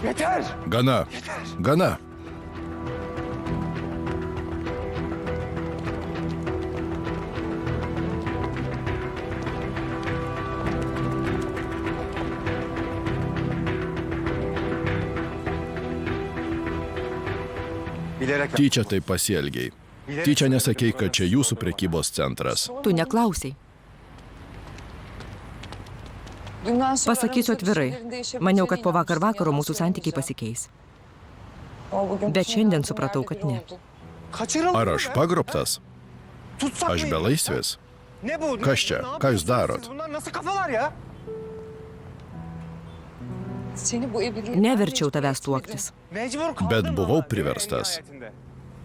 Yeter! Gana. Gana. Tyčia taip pasielgiai. Tyčia nesakei, kad čia jūsų prekybos centras. Tu neklausiai. Pasakysiu atvirai. Maniau, kad po vakaro mūsų santykiai pasikeis. Bet šiandien supratau, kad ne. Ar aš pagrobtas? Aš be laisvės? Kas čia? Ką jūs darot? Neverčiau tavęs tuoktis. Bet buvau priverstas.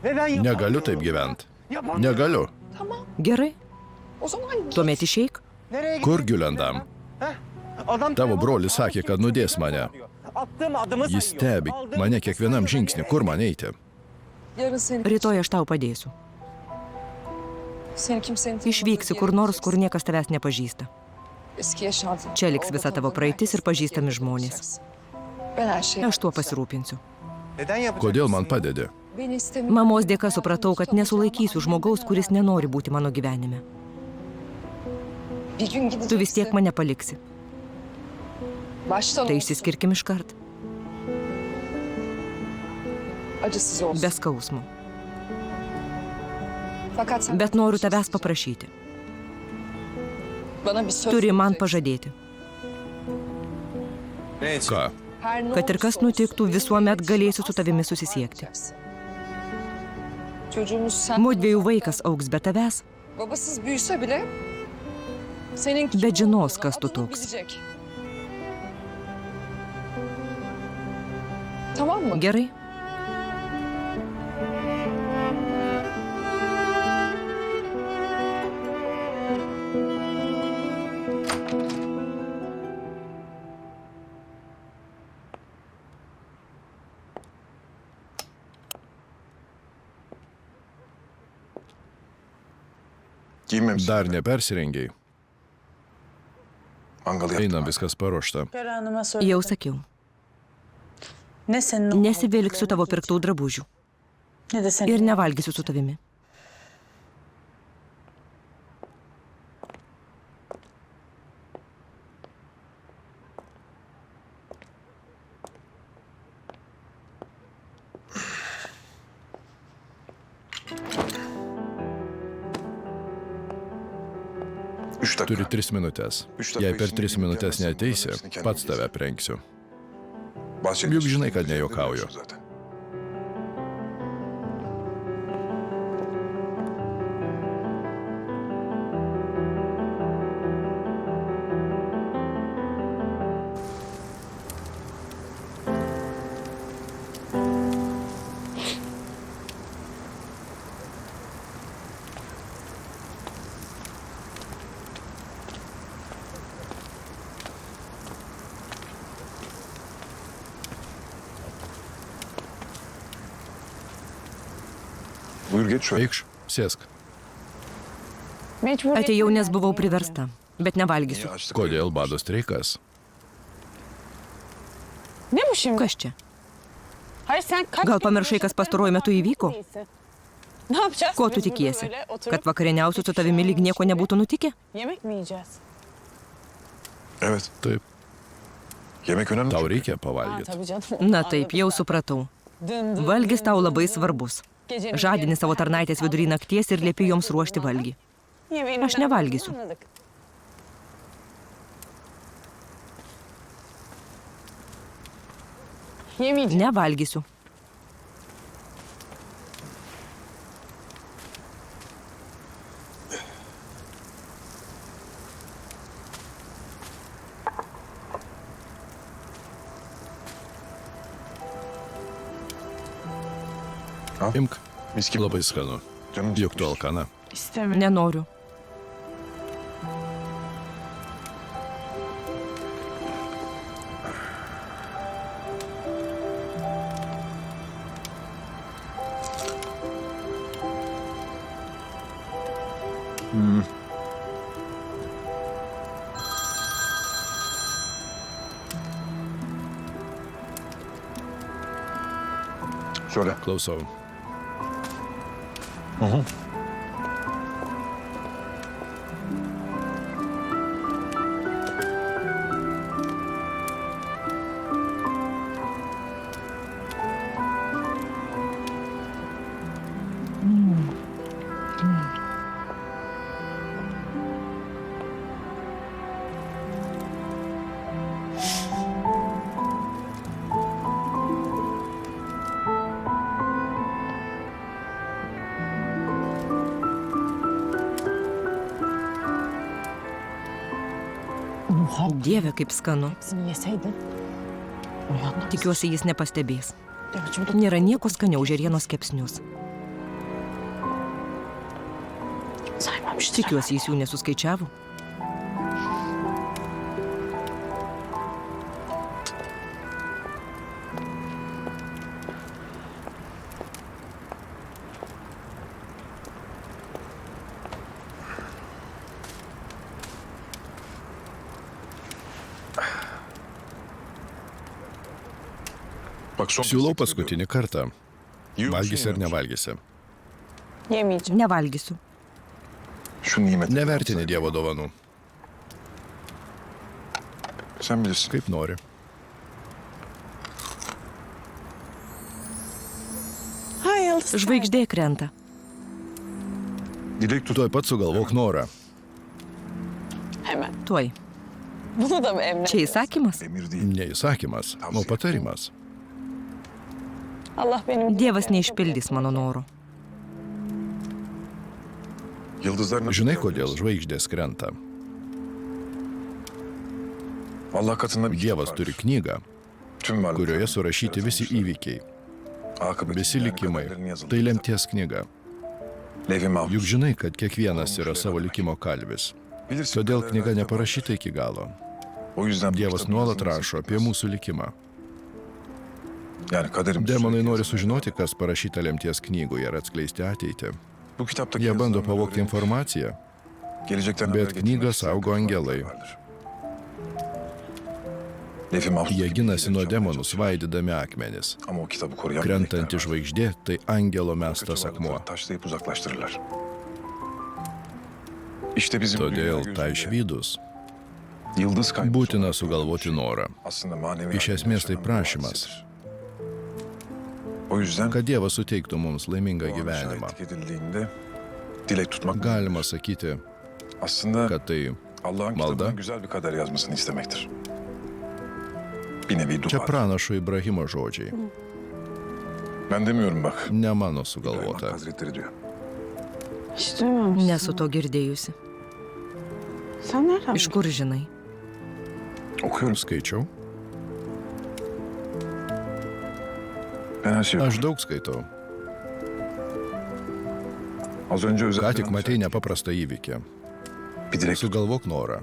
Negaliu taip gyventi. Negaliu. Gerai. Tuomet išeik. Kur Gülendam? Tavo brolis sakė, kad nudės mane. Jis stebi mane kiekvienam žingsnį. Kur man eiti? Rytoj aš tau padėsiu. Išvyksi kur nors, kur niekas tavęs nepažįsta. Čia liks visa tavo praeitis ir pažįstami žmonės. Aš tuo pasirūpinsiu. Kodėl man padedi? Mamos dėka supratau, kad nesulaikysiu žmogaus, kuris nenori būti mano gyvenime. Tu vis tiek mane paliksi. Tai išsiskirkim iškart. Be skausmo. Bet noriu tavęs paprašyti. Turi man pažadėti. Ką? Kad ir kas nutiktų, visuomet galėsiu su tavimi susisiekti. Mudviejų vaikas augs be tavęs, bet žinos, kas tu toks. Gerai? Dar nepersirengiai. Einam, viskas paruošta. Jau sakiau. Nesivilksiu tavo pirktų drabužių. Ir nevalgysiu su tavimi. Turi 3 minutės. Jei per 3 minutės neateisi, pats tave aprengsiu. Juk žinai, kad nejuokauju. Eikš, sėsk. Atėjau, nes buvau priversta, bet nevalgysiu. Kodėl bado streikas? Kas čia? Gal pamiršai, kas pastaruoju metu įvyko? Ko tu tikiesi? Kad vakarieniausiu su tavimi lyg nieko nebūtų nutikę? Taip. Tau reikia pavalgyti. Na taip, jau supratau. Valgis tau labai svarbus. Žadini savo tarnaitės vidury nakties ir liepi joms ruošti valgį. Aš nevalgysiu. Nevalgysiu. Imk. Labai skanu. Juk tu alkana. Nenoriu. Söyle. Klausau. Dieve, kaip skanu. Tikiuosi, jis nepastebės. Nėra nieko skaniau už ėrienos kepsnius. Tikiuosi, jis jų nesuskaičiavo. Siūlau paskutinį kartą. Valgysi ar nevalgysi? Nevalgysiu. Nevertini Dievo dovanų. Sen bilirsin. Kaip nori. Žvaigždė krenta. Dilek tut. Tuoj pat sugalvok norą. Tuoj. Čia įsakymas? Emir değil. Ne įsakymas, o patarimas. Dievas neišpildys mano noro. Yıldızlar nasıl? Žinai, kodėl žvaigždės krenta? Allah katında bir Dievas turi knygą, tüm varlık. kurioje surašyti visi įvykiai, Akıbeti visi yani likimai. kaderlerin yazıldığı. Tai lemties knyga. Levi mahfuz. Juk žinai, kad kiekvienas yra savo likimo kalvis. Bilirsin, Todėl kader knyga zaten neparašyta iki galo. O yüzden bu Dievas kitabın nuolat yazılması rašo apie lazım. mūsų likimą. Yani kaderim. Demonai nori sužinoti, kas parašyta lemties knygoje ir atskleisti ateitį. Bu kitaptaki Jie bando yazılanları pavogti öğrenip informaciją, gelecekten bet haber getirmek knygą isteyen saugo kader angelai. vardır. Levi mahfuz. Jie ginasi nuo demonų svaidydami akmenis. Ama o kitabı koruyan Krentanti melekler var. žvaigždė tai angelo Kötü mestas akmuo. varlıkları taşlayıp uzaklaştırırlar. İşte bizim Todėl dünya tą gözünde išvydus yıldız kaybı būtina olarak sugalvoti görülmüş. norą. Aslında manevi Iš alemde esmės tai yaşanan bir prašymas, hadisidir. O yüzden kad Dievas suteiktų mums laimingą Doğanın gyvenimą. şahitlik edildiğinde dilek tutmak Galima sakyti, aslında kad tai Allah'ın malda. kitabına güzel bir kader yazmasını istemektir. Bir nevi čia dua. pranašo Ibrahimo žodžiai, Ben demiyorum bak. ne mano İbrahim Hakkı sugalvota. Hazretleri diyor. Nesu to girdėjusi. Iš kur žinai? Okuyorum. Skaičiau? Ben her şeyi Aš okuyorum. daug skaitau. Az önce özel Ką tik matei nepaprastą įvykį. bir dilek tut. Sugalvok norą.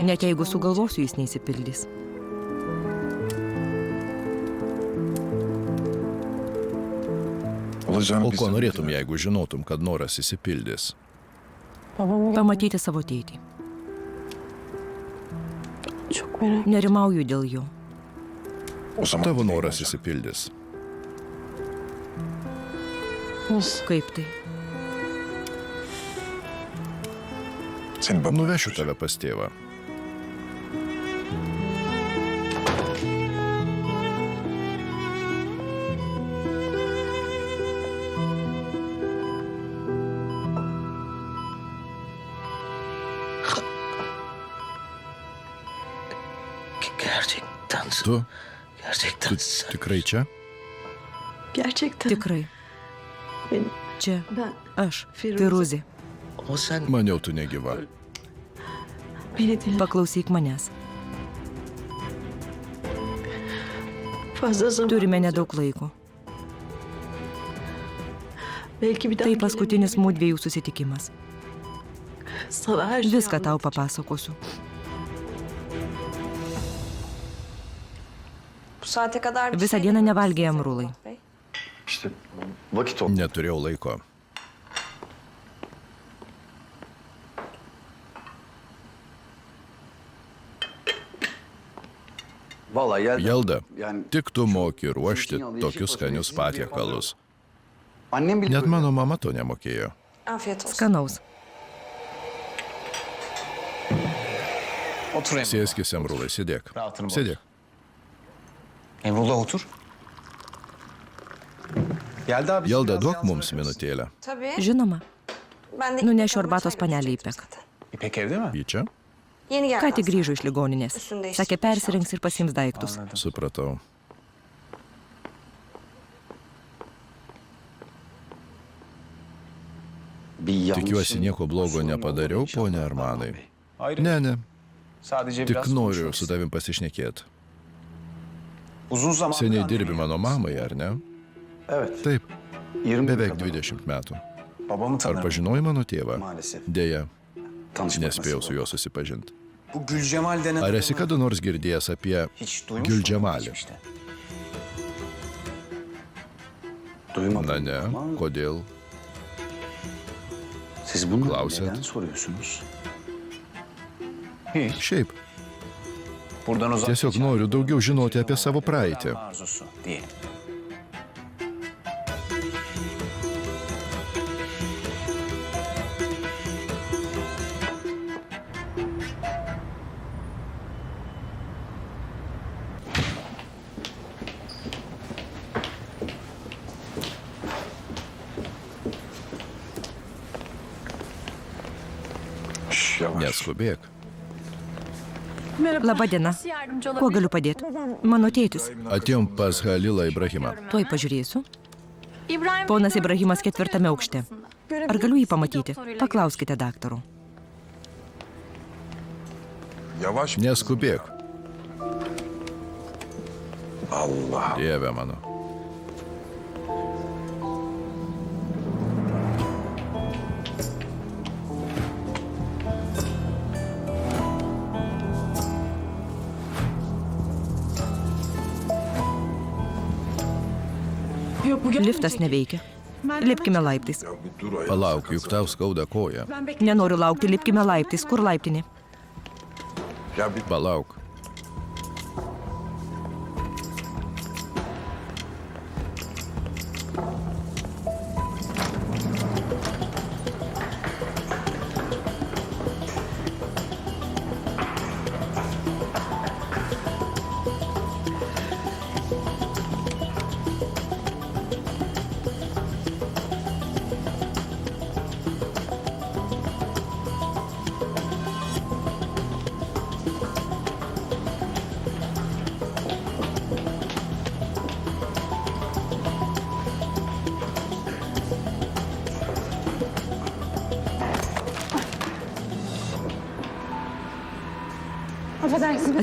Net jeigu sugalvosiu, jis neįsipildys. Olacağını O ko bilsem norėtum, bile jeigu žinotum, kad noras įsipildys? Pamatyti savo tėtį. Nerimauju dėl jo. O zaman Tavo dileğini noras olacak. įsipildys. Kaip tai? Seni babam Nuvešiu tave pas tėvą. Gerçekten. Tu Gerçekten. tikrai čia? Gerçekten. Tikrai. Ben, Čia. ben Aš. Firuzė. O sen Maniau, tu negyva. beni dinle. Paklausyk manęs. Fazla zaman. Turime nedaug laiko. Belki bir daha Tai paskutinis mūdviejų susitikimas. Sana her şeyi Viską tau anlatacağım. papasakosiu. Bu saate kadar bir Visą şey dieną demediniz nevalgė Sevim amrulai. Allah Bey. İşte vakit oldu. Neturėjau laiko. Jelda, tik tu moki ruošti tokius skanius patiekalus. Net mano mama to nemokėjo. Skanaus. Sėskis, Emrulai, sėdėk. Sėdėk. Emrullah otur. Jelda, duok mums minutėlę. Žinoma. Nunešiu arbatos panelį į pek. İpek evde mi? Į čia? Ką tik grįžo iš ligoninės. Sakė, persirengs ir pasiims daiktus. Supratau. Tikiuosi, nieko blogo nepadariau, ponia Armanai. Hayır. Ne. Sadece Tik biraz noriu konuşmak su tavim pasišnekėti. Uzun zamandır Seniai annem dirbi evde. mano mamai, ar ne? Taip, beveik 20 metų. Babamı Ar tanırım. pažinojai mano tėvą? Deja, Tanışmak nespėjau nasip su juo oldu. susipažinti. Bu Gülcemal denen Ar esi adamı kada nors girdėjęs apie hiç duymuş Gülcemal'i? muydun geçmişte? Na ne, kodėl? Siz bunu Klausėt? neden soruyorsunuz? Hiç. Šiaip, Buradan uzak tiesiog geçen noriu daugiau žinoti apie savo praeitį. arzusu diyelim. Neskubėk. Labą dieną. Kuo galiu padėti? Mano tėtis. Atėjom pas Halilą Ibrahimą. Tuoj pažiūrėsiu. Ponas Ibrahimas 4 aukšte. Ar galiu jį pamatyti? Paklauskite daktaro. Yavaş. Neskubėk. Allah. Dieve mano. Liftas neveikia. Lipkime laiptais. Palauk, juk tau skauda koją. Nenoriu laukti, lipkime laiptais. Kur laiptinė? Palauk.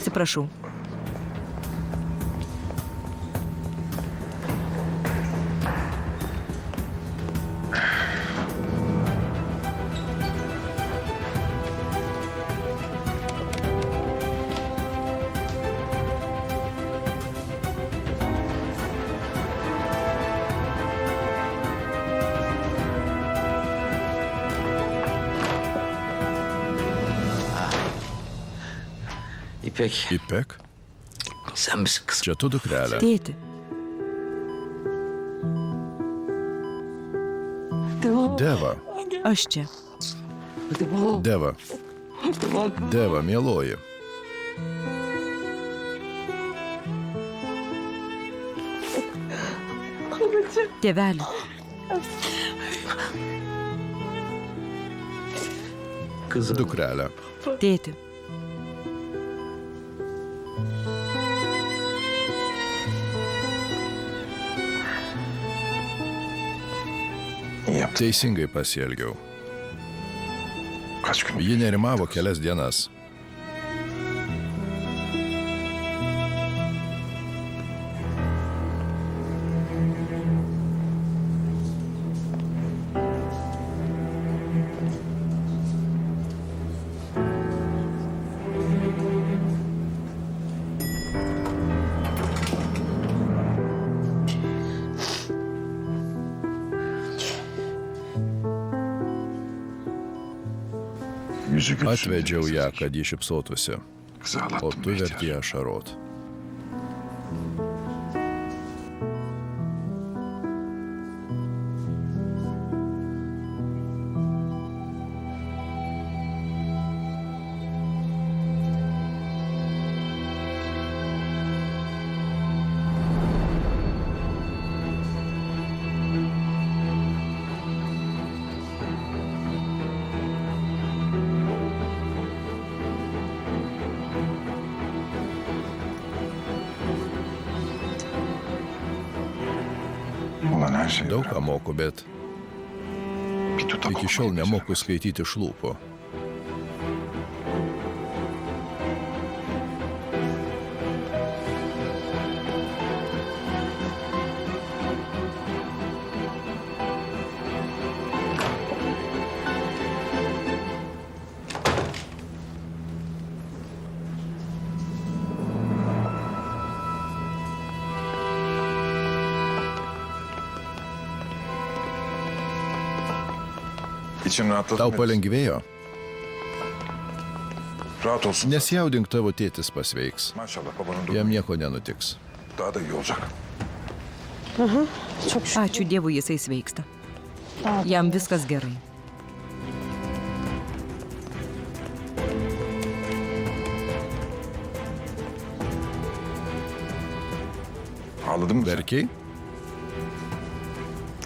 Atsiprašau. İpek, İpek, sen misin kızım? čia tu dukrelė. Tėti. Deva, Aš čia. Deva. Deva, mieloji. Tėveli. Kızım. Dukrelė. Tėti. Teisingai pasielgiau. Kaç gün? Ji nerimavo kelias dienas. Yüzü gülsün. Atvedžiau ją, kad ji šipsotųsi, Kızı o ağlattım tu Bihter. verti ją ašarot. Ulan her şey. Daug ką moku, bet Bir tutak iki šiol nemoku skaityti iš lūpų. İçin rahatladı Tau mı? palengvėjo? Rahat olsun. Nesijaudink, tavo tėtis pasveiks. Maşallah babanın Jam durumu nieko nenutiks. daha da iyi olacak. Ačiū Dievui, jisai sveiksta. Jam viskas gerai. Ağladın mı? Verkiai?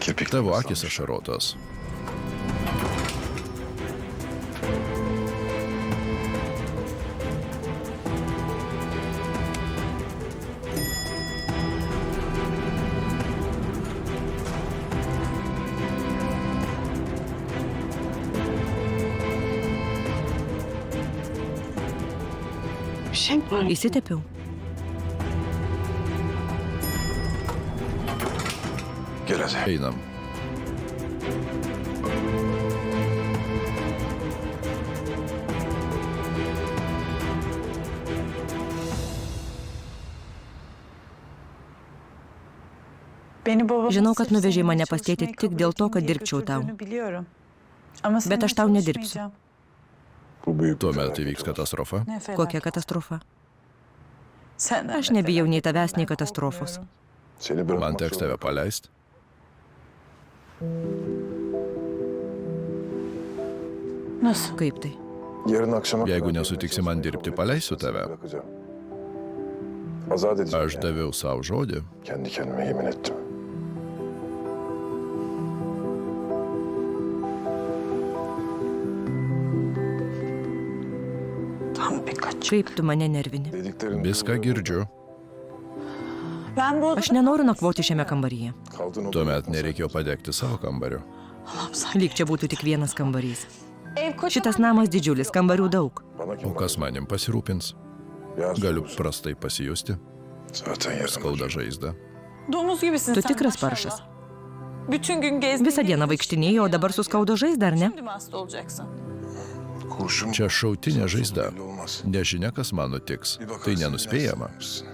Kirpik. Tavo akis ašarotos. Bir şey mi var? Įsitepiau. Gel hadi. Einam. Žinau, kad nuvežė mane pas tėtį tik dėl to, kad dirbčiau tau. Bet aš tau nedirbsiu. Bu büyük bir Tuomet felaket įvyks oldu. katastrofa. Kokia katastrofa? Aš nebijau nei tavęs, nei katastrofos. Seni bırakmak Man teks tave zorunda kaldım. paleist. Nasıl? Kaip tai? Yarın akşama Jeigu kadar nesutiksi yemek man yemezsen dirbti, seni paleisiu tave. bırakacağım. Azat edeceğim Aš yani. daviau savo žodį. Kendi kendime yemin ettim. Tam birkaç. Kaip tu mane nervini? Dediklerini Viską girdžiu. Aš nenoriu nakvoti šiame kambaryje. Kaldığın Tuomet nereikėjo padegti savo kambario. Lyg čia būtų tik vienas kambarys. Šitas namas didžiulis, kambarių daug. Bana kim O kas manim pasirūpins? Ya Galiu sus. prastai pasijusti. Zaten yarın Skauda žaizda. Domuz gibisin Tu sen tikras maşallah. paršas. Bütün gün gezdin. Visą dieną vaikštinėjai, o dabar suskaudo žaizdą, ar ne? Şimdi mi hasta olacaksın? kurşun Čia šautinė žaizda. belli olmaz. Nežinia, kas man nutiks. Bir Tai bakarsın nenuspėjama. inersin.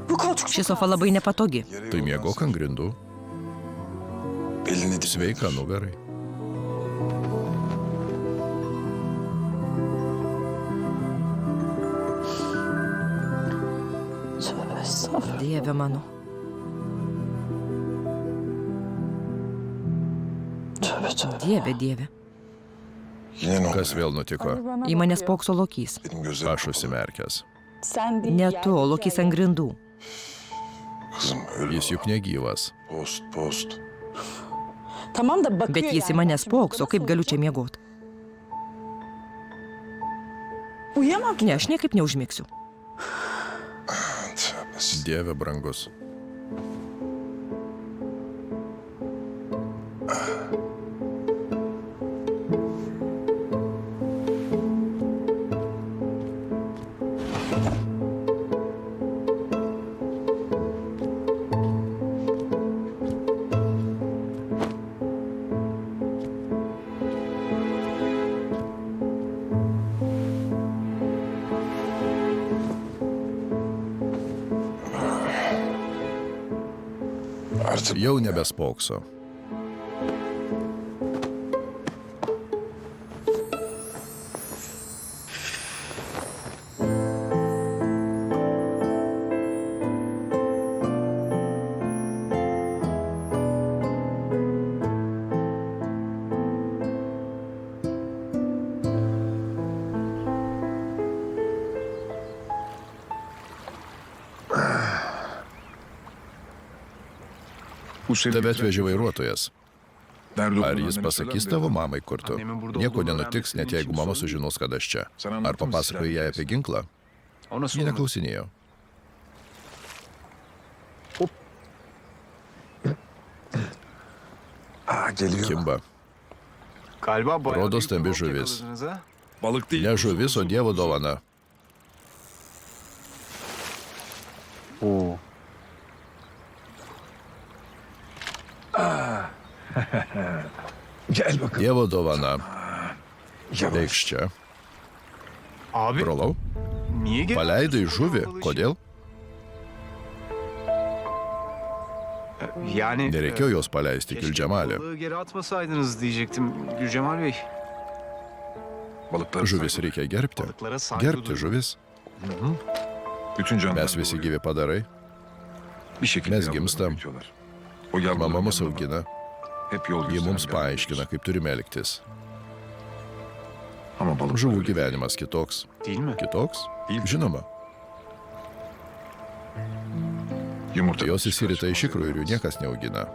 Bu koltuk Ši sofa labai nepatogi. Yere Tai miegok yorulansın. ant grindų. Belini dinle. Sveika nugarai. Tövbe estağfurullah. Dieve mano. Tövbe tövbe. Dieve, dieve. Yine ne oldu? Kas vėl nutiko? Į mane spokso lokys. Benim gözlerim Aš kapalı. užsimerkęs. Sen değil. Ne tu, o lokys ant grindų. Kızım öyle Jis juk negyvas. Post. Tamam da bakıyor Bet jis į mane spokso, kaip galiu čia miegoti. Uyuyamak. Ne, aš niekaip neužmigsiu. Tövbe. Dieve brangus. Artık Jau nebespokso. Tave atvežė vairuotojas. Ar jis pasakys tavo mamai, kur tu? Nieko nenutiks, net jeigu mama sužinos, kad aš čia. Ar papasakoji jai apie ginklą? Ji neklausinėjo. Geliyor. Kimba. Galiba bayağı Rodos büyük bir stambi balık žuvis. yakaladınız ha. Balık değil. Ne žuvis, o Dievo dovana. Oo. Gel bakalım. Dievo dovana. Yavaş. Eikš čia. Abi Brolau, niye geri paleidai žuvį. Kodėl? Yani Nereikėjo jos paleisti keşke Gülcemal'e. balığı geri atmasaydınız diyecektim Gülcemal Bey. Balıkları Žuvis saygı. reikia gerbti. Balıklara saygı Gerbti duyun. žuvis. Bütün canlılar Mes visi gyvi padarai. bir şekilde mes yavruları gimstam. büyütüyorlar. O yavruları Mama mus yanına augina. hep yol Ji gösteren mums canlılar. paaiškina, kaip turime elgtis. Ama balıklar Žuvų öyle değil. gyvenimas kitoks. Değil mi? Kitoks? Değil. Žinoma. Yumurta Jos įsirita iš ikrų ir jų niekas neaugina.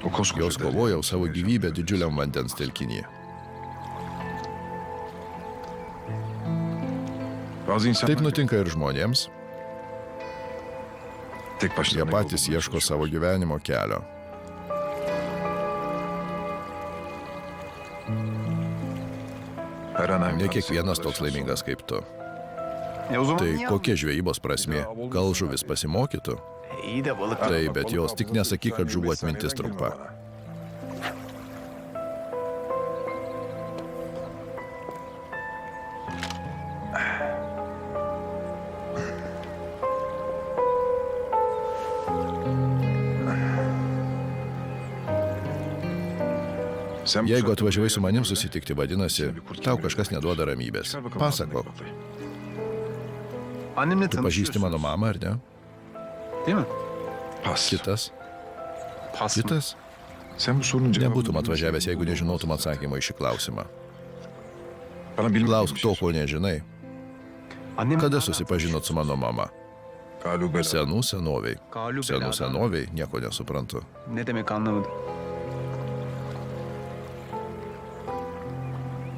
O koskoca Jos derya. kovoja už savo gyvybę didžiuliam vandens telkinyje. Bazı insanlar Taip nutinka ir žmonėms. tek başına Jie patys ieško savo gyvenimo kelio. Ne kiekvienas toks laimingas kaip tu. O zaman Tai niye kokia žvejybos prasmė? Gal žuvis pasimokytų? İyi de balık. Taip, bet jos tik nesakyk, kad žuvų atmintis trumpa. Jeigu atvažiavai su manim susitikti, vadinasi, tau kažkas neduoda ramybės. Pasakok, Annemle tu pažįsti mano mamą, ar ne? Değil mi? Pas. Kitas? Pas mı? Kitas? Sen bu sorunun cevabını Nebūtum atvažiavęs, jeigu nežinotum atsakymą į šį klausimą. Bana bilmediğin Klausk bir to, şey ko nežinai. Annem Kada susipažinot su mano mama? Galu bela. Senų senoviai. Galu Senų beladan. senoviai, nieko nesuprantu. Ne demek anlamadım.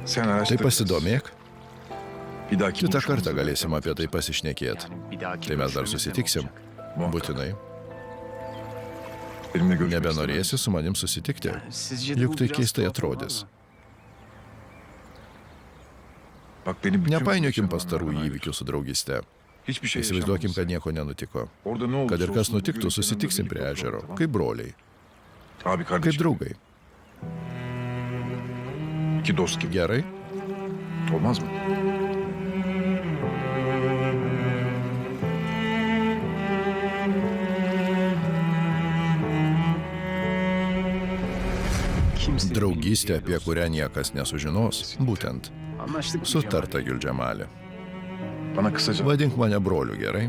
Sen Tai araştır. pasidomėk, Bir dahaki kitą buluşmamızda kartą galėsim apie tai pasišnekėti. Bir dahaki Tai mes dar görüşmemizde ne susitiksim. olacak? muhakkak Būtinai. benimle görüşmek Nebenorėsi su manim susitikti. Sizce de Juk bu tai biraz keistai tuhaf olmaz atrodys. mı? Bak benim bütün Nepainiokim bu pastarųjų yaşananlardan įvykių su draugyste. Hiçbir şey Įsivaizduokim, yaşanmamış. kad nieko nenutiko. Orada ne olursa Kad ir kas olsun nutiktų, bugün susitiksim seninle prie birlikte ežero, oturalım, kaip broliai, tamam? Abi kaip kardeşim. draugai. İki dost gibi. Gerai? Olmaz mı? Kimse Draugystė, apie kurią niekas nesužinos, būtent Anlaştık mı sutarta Gülcemalė. Bana kısaca Vadink mane broliu, gerai?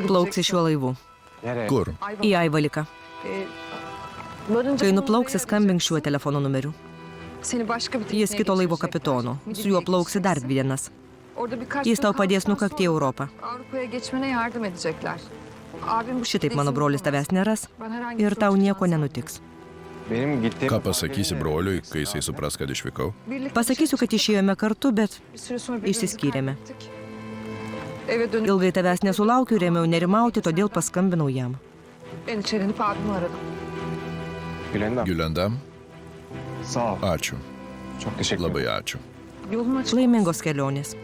Plauksi šiuo laivu. Kur? Į Aivaliką. Kai nuplauksi, skambink šiuo telefono numeriu. Jis kito laivo kapitono. Su juo plauksi dar 2 dienas. Jis tau padės nukakti į Europą. Šitaip mano brolis tavęs neras ir tau nieko nenutiks. Ką pasakysi broliui, kai jisai supras, kad išvykau? Pasakysiu, kad išėjome kartu, bet išsiskyrėme. Ilgai tavęs nesulaukiu ir ėmiau nerimauti, todėl paskambinau jam. Gülendam? Ačiū. Labai ačiū. Laimingos kelionės.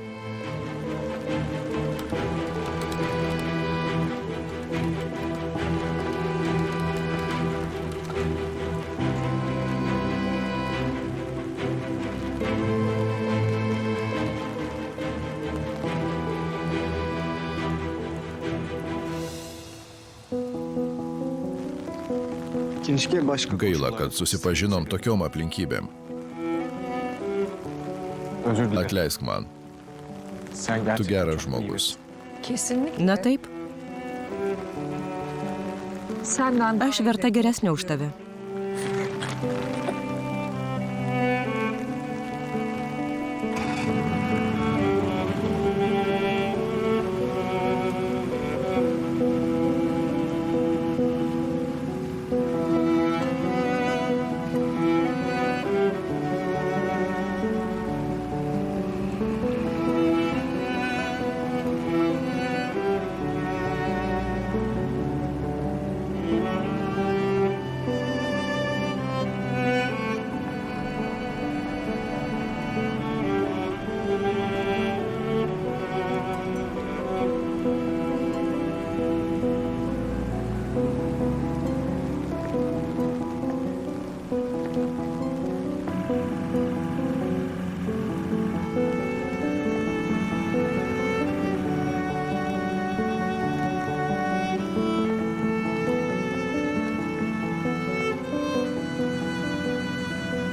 Gaila, kad susipažinom tokiom aplinkybėm. Atleisk man. Tu geras žmogus. Na taip. Aš verta geresnio už tave.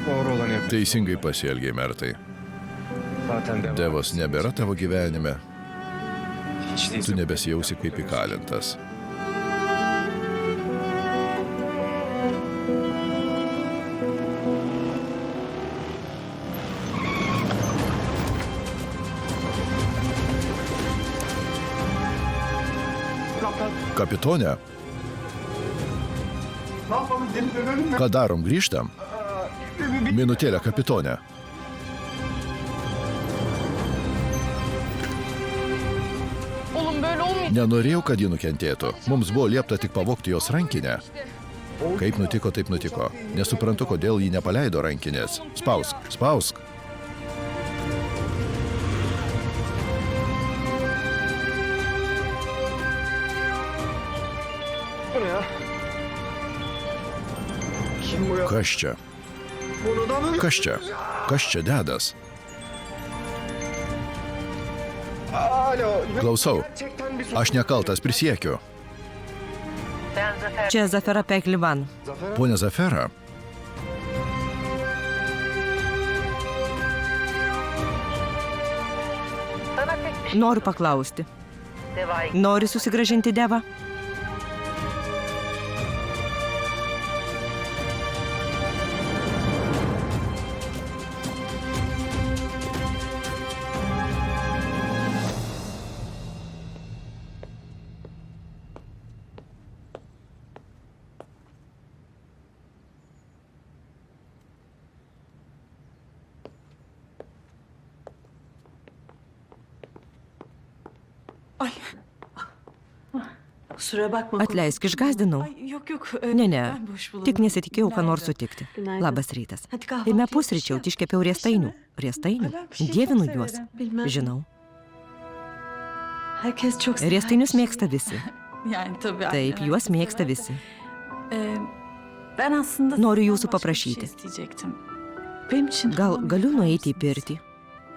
Doğru olanı yap. Teisingai pasielgiai, Mertai. Zaten devam. Tėvas nebėra tavo gyvenime, Hiç tu değilse nebesijausi kaip įkalintas. Kapitone, ką darom, grįžtam? Minutėlę, kapitone. Nenorėjau, kad ji nukentėtų. Mums buvo liepta tik pavogti jos rankinę. Kaip nutiko, taip nutiko. Nesuprantu, kodėl ji nepaleido rankinės. Spausk, spausk. Kas čia? Kas čia? Kas čia dedas? Klausau. Aš nekaltas, prisiekiu. Čia Zafera Peklivan. Pone Zafera, Noriu paklausti. Nori susigrąžinti Devą? Kusura bakma. Atleisk, išgąsdinau. Ay, yok. Ne, Ben boş buldum. tik nesitikėjau, ką nors sutikti. Labas rytas. Eime pusryčiauti, iškepiau riestainių. Riestainių? Dievinu juos. Žinau. Herkes çok sever. Riestainius mėgsta visi. Yani tabii. Taip, aynen. juos mėgsta visi. Ben aslında Noriu sizden jūsų başka bir paprašyti. şey isteyecektim. Benim için Gal hamam galiu yıkar nueiti į mısınız? pirtį?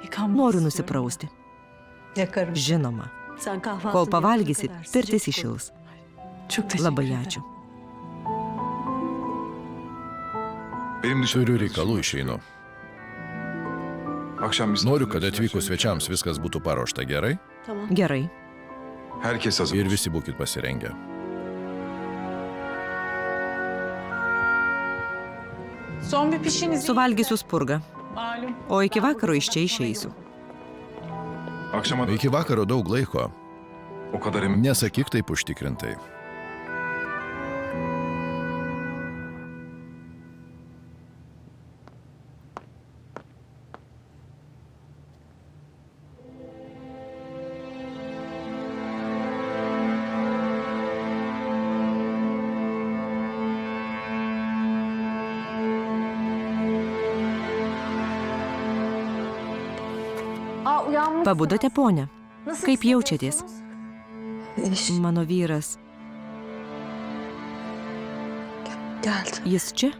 Yıkanmak Noriu istiyorum. nusiprausti. Yakarım. Žinoma. Sen kahvaltı Kol yapana pavalgysit, kadar pirtis sıcak koy. įšils. Çok teşekkür Labai ederim. ačiū. turiu reikalų, išeinu. Noriu, kad atvykus svečiams viskas būtų paruošta gerai Gerai. Herkes hazır. ir visi būkit pasirengę. Son bir pişinizi... Suvalgysiu spurgą. Malum. O iki vakaro iš čia išeisiu. Akşama da Iki vakaro daug laiko. o kadar emin. Nesakyk taip užtikrintai. Pabudote, ponia? Kaip jaučiatės? Mano vyras. Geldi. Jis čia?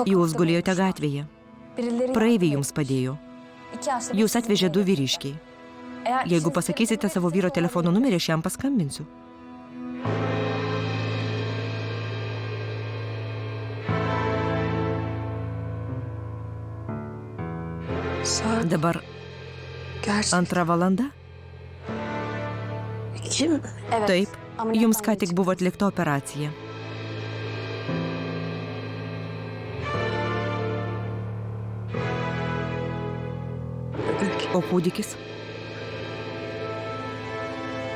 Jūs gulėjote gatvėje. Praeiviai jums padėjo. Jūs atvežė du vyriškiai. Jeigu pasakysite savo vyro telefono numerį, aš jam paskambinsiu. Saat Dabar gerçekten 2 valanda? kim? Taip, jums ką tik buvo atlikta operacija. Bebek. O kūdikis?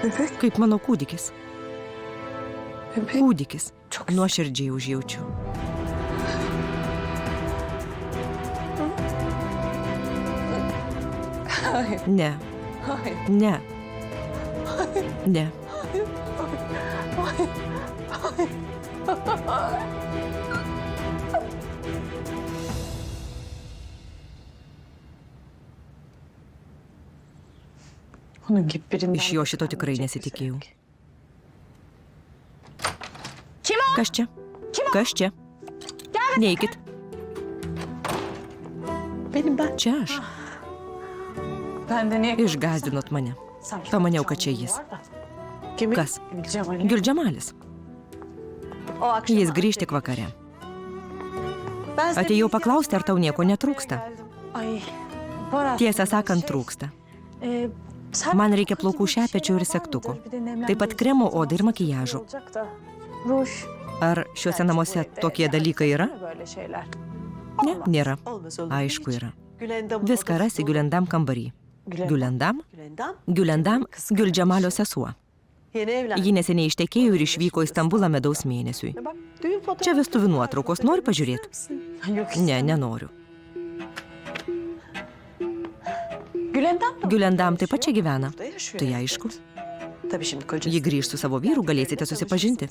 Bebek. Kaip mano kūdikis? Bebek. Kūdikis. Çok Nuoširdžiai užjaučiu. Hayır. Ne, Hayır. ne. Ne. Onun gibi birinden... Iš jo šito tikrai nesitikėjau. Kas čia? Kas čia? Neikit. Benim ben. Čia aš. Ben de niye... Išgąsdinot mane. Sanki Pamaniau, kad čia jis. Kimi? Kas? Cemal'i. Gülcemalis. Jis grįž tik vakare. Atėjau paklausti, ar tau nieko netrūksta. Ay, var Tiesą aslında sakant, şey, trūksta. sen- Man reikia plaukų šepečių ir segtukų. Taip pat kremo, odai ir makijažų. Olacak da. Ruj. Ar šiuose namuose tokie dalykai yra? Böyle şeyler. Ne, nėra. Aišku yra. Viską rasi Gülendam kambarį. Gülendam? Gülendam Gülcemalio sesuo. Ji neseniai ištekėjo ir išvyko į Stambulą medaus mėnesiui. Čia vestuvių nuotraukos, nori pažiūrėti? Ne, nenoriu. Gülendam taip pat čia gyvena. Tai aišku. Ji grįž su savo vyru, galėsite susipažinti.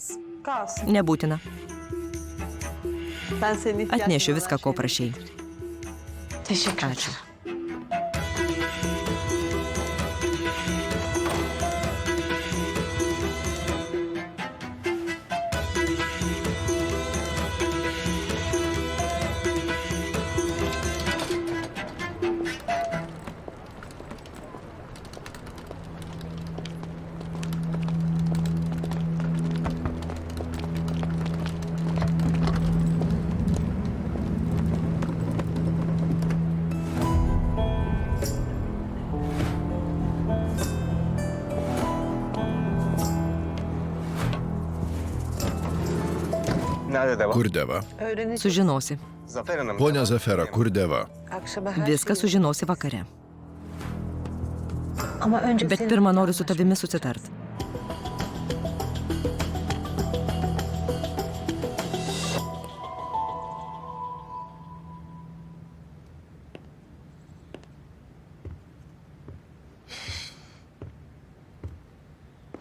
Nebūtina. Atnešiu viską, ko prašei. Ačiū. Nerede devam? Kur deva? Sužinosi. Zafer Hanım. Ponia Zafera, kur deva? Viską sužinosi vakare. Bet pirmą noriu su tavimi susitart.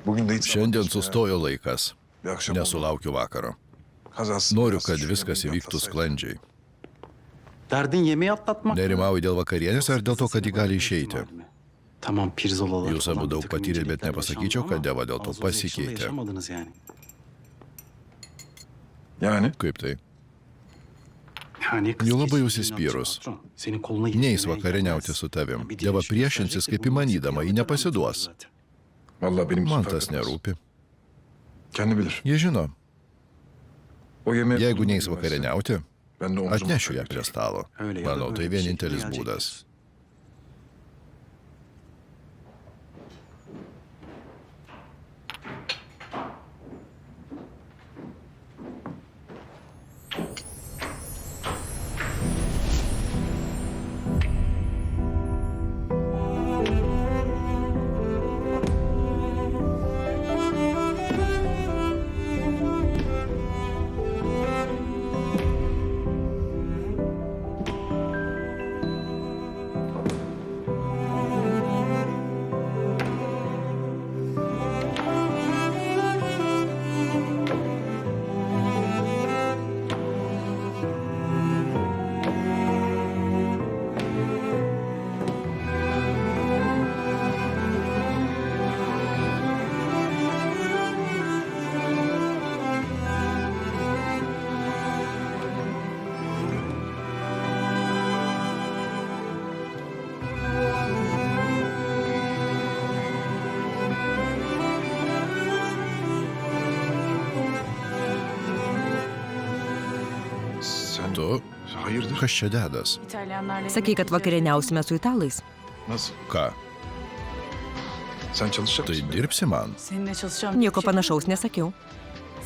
Bugün de hiç Šiandien sustojo laikas. Bir akşam oldu. Nesulaukiu vakaro. Kazasız Noriu, belasız kad şöyle viskas bir įvyktų atlatsaydık. sklandžiai. Derdin yemeği atlatmak. Nerimauji dėl vakarienės ar dėl to, kad ji gali išeiti? Tamam pirzolalar. Jūs abu daug patyrėt, bet nepasakyčiau, kad Deva dėl to pasikeitė. Yaşamadınız yani. Yani Kaip tai? Yani kız Jau labai kesin užsispyrus. patron. Senin koluna Neis gitmeye vakarieniauti gelmez. su tavim. Bir Deva diye priešinsis, kaip įmanydama, ji nepasiduos. vallahi benim için Man fark tas etmez. nerūpi. Kendi bilir. Jie žino, O yemeğe jeigu neis dokunulmaz. vakarieniauti, Ben de omzuma atnešiu ją koyarım. prie stalo. Öyle ya da Manau, böyle tai bir şekilde vienintelis gelecek. būdas. Sen Tu, hayırdır? kas čia dedas? İtalyanlarla Sakei, kad vakarieniausime su italais. Nasıl? Ką, Sen çalışacak tai mısın? dirbsi man? Seninle çalışacağım. Nieko panašaus nesakiau.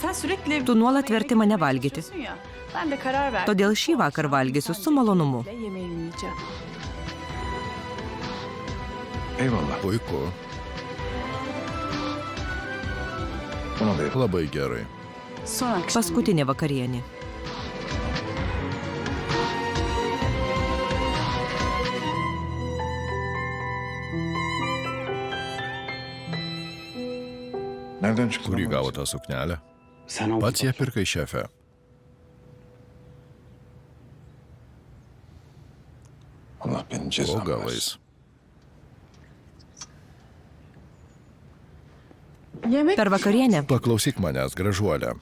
Sen sürekli Tu nuolat verti mane valgyti. Ya. Ben de karar verdim. Todėl šį vakar valgysiu su malonumu. Yemeğimi yiyeceğim. Eyvallah. Puiku, Ona da yapalım. labai gerai. Son akşam. Paskutinė vakarienė. Nereden çıktı? Kur lan bu įgavo hepsi? tą suknelę? Sen aldın Pats ją patron. pirkai, šefe. Allah benim O cezamı versin. galais. Yemek Per vakarienę Paklausyk manęs, gražuolė.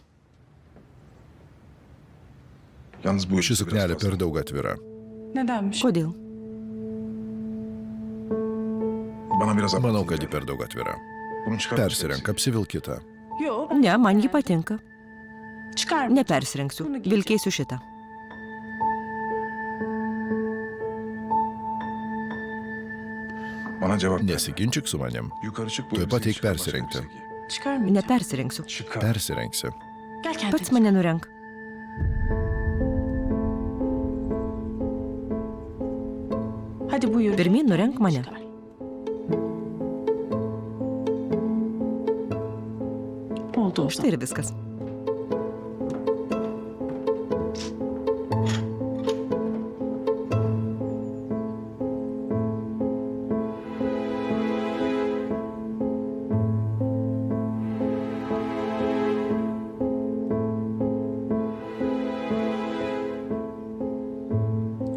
Yalnız bu Ši elbise biraz suknelė fazla. per daug atvira. nedenmiş? kodėl? Bana biraz Manau, abartılı kad ji geliyor. per daug atvira. Bunu çıkar. Persirenk, apsivilk kitą. Yo, ben Ne, man ji patinka. çıkarmayacağım. Nepersirengsiu. Vilkėsiu šitą. Bana cevap ver. Nesiginčyk su manim. Yukarı çık, bu Tuoj pat elbiseyi eik çıkar, başka bir persirengti. elbise giy. Çıkarmayacağım. Nepersirengsiu. Çıkar. Persirengsi. Gel kendin. Pats mane nurenk. Hadi buyur. Pirmyn nurenk mane. Çıkar. Oldu o Štai zaman. ir viskas.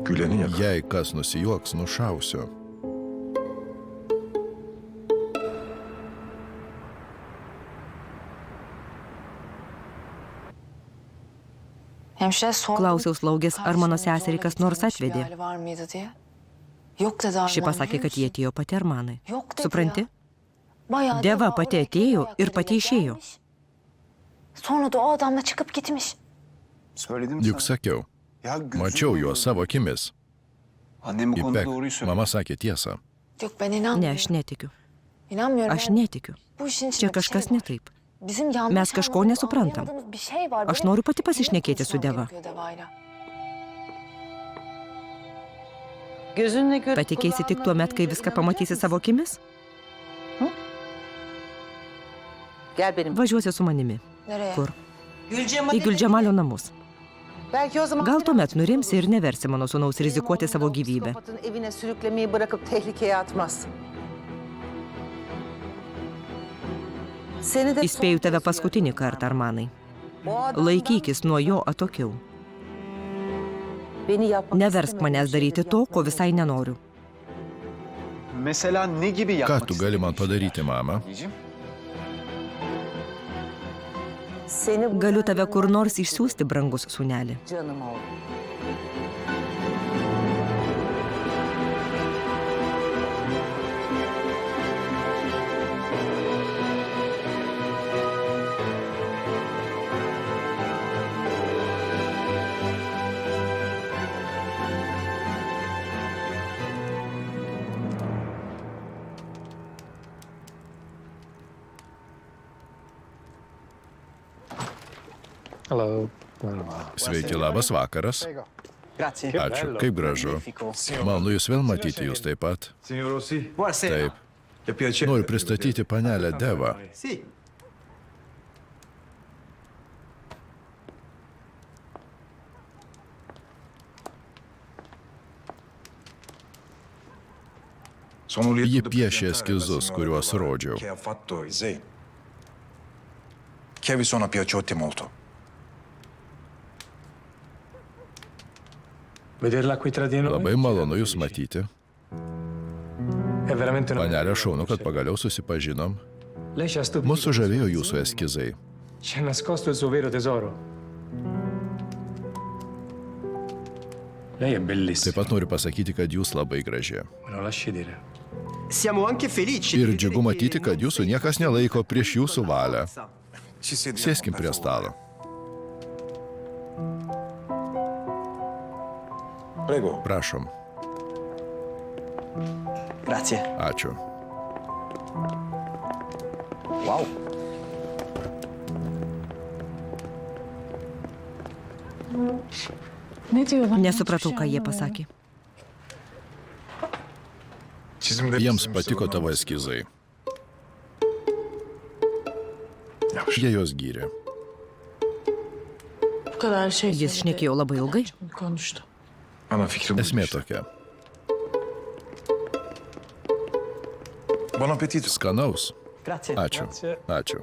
Gülen'i yakar. Jei kas nusijuoks, nušausiu. Hemşire sordu. Klausiau slaugės, ar mano seserį kas nors atvedė. Ši pasakė, kad jie atėjo pati Armanai. Supranti? Deva pati atėjo ir pati išėjo. Sonra da o adamla çıkıp gitmiş. Juk sakiau, mačiau juos savo akimis. Annem bu konuda İpek, doğruyu söylüyor. mama sakė tiesą. Yok ben Ne, inanmıyorum. aš netikiu. İnanmıyorum. Aš netikiu. Bu işin Čia içinde bir kažkas şey ne var. taip. Bizim yanlış Mes kažko anladığımız, nesuprantam. anlayamadığımız bir şey var. Aš Benim noriu pati yine pasišnekėti su konuşmam Deva. gerekiyor Deva'yla. Patikėsi tik tuo met, kai viską pamatysi savo akimis? Važiuosi su manimi. Nereye? Kur? Į Gülcemalio namus. Gal tuomet nurimsi ir neversi mano sūnaus rizikuoti savo gyvybę. Evine sürüklemeyi bırakıp tehlikeye atmaz. Seni de Įspėju tave paskutinį kartą, Armanai. Laikykis nuo jo atokiau. beni yapmak Neversk manęs daryti to, ko visai nenoriu. Mesela ne gibi Ką yapmak tu gali man padaryti, mama? Seni Galiu tave kur nors išsiųsti, brangus sūneli. canım oğlum. Hello. Sveiki, labas vakaras. Ačiū, kaip gražu. Malonu jūs vėl matyti, jūs taip pat. Taip. Noriu pristatyti panelę Devą. Ji piešė eskizus, kuriuos rodžiau. Che vi sono piaciuti molto. Vederla qui tra di noi Labai malonu jūs matyti. è veramente una... Panelė, šaunu, kad pagaliau susipažinom. Lei ci ha stupito. Mūsų žavėjo jūsų eskizai. Ci ha nascosto il suo vero tesoro. Lei è Taip bellissima. pat noriu pasakyti, kad jūs labai graži. Me lo lasci dire. Ir džiugu matyti, kad jūsų niekas nelaiko prieš jūsų valią. Sėskim prie stalo. Prego. Prašom. Grazie. Ačiū. Wow. Ne diyorlar? Nesupratau, ką jie pasakė. Jiems patiko tavo eskizai. Jie juos gyrė. Bu kadar şey Jis söyledi. šnekėjo labai ilgai. Konuştu. Ana fikri bu. Esmė tokia. Bon appétit. Skanaus. Grazie. Ačiū. Ačiū.